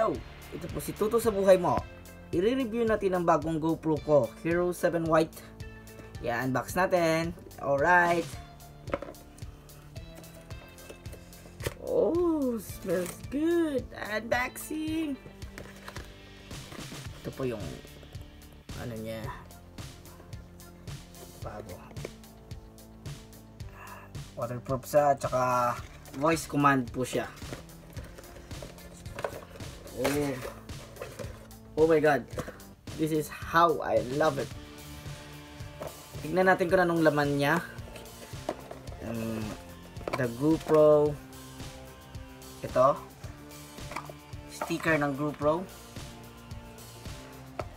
Hello! Ito po si Tuto sa buhay mo. I-review natin ang bagong GoPro ko, Hero 7 White. I-unbox natin. Alright. Oh, smells good. Unboxing. Ito po yung ano niya. Bago. Waterproof sa, tsaka voice command po siya. Oh my god, this is how I love it. Tignan natin kung anong laman niya. The GoPro, ito sticker ng GoPro,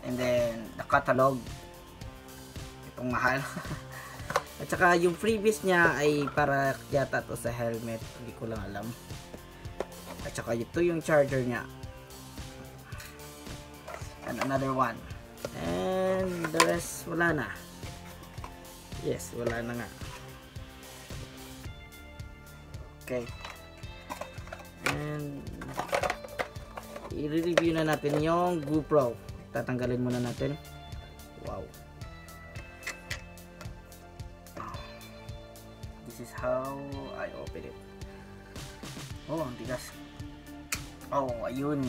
and then the catalog, itong mahal. At saka yung freebies niya ay para yata to sa helmet, hindi ko lang alam. At saka ito yung charger niya. And another one. And the rest wala na. Yes, wala na nga. Okay. And i-review na natin yung GoPro. Tatanggalin muna natin. Wow. This is how I open it. Oh, ang tigas. Oh, ayun.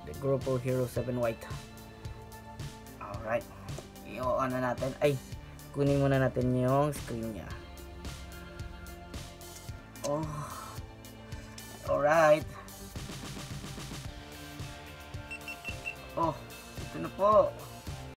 The GoPro Hero 7 White. Alright. I-on na natin. Ay, kunin muna natin yung screen niya. Oh. Alright. Oh, ito na po.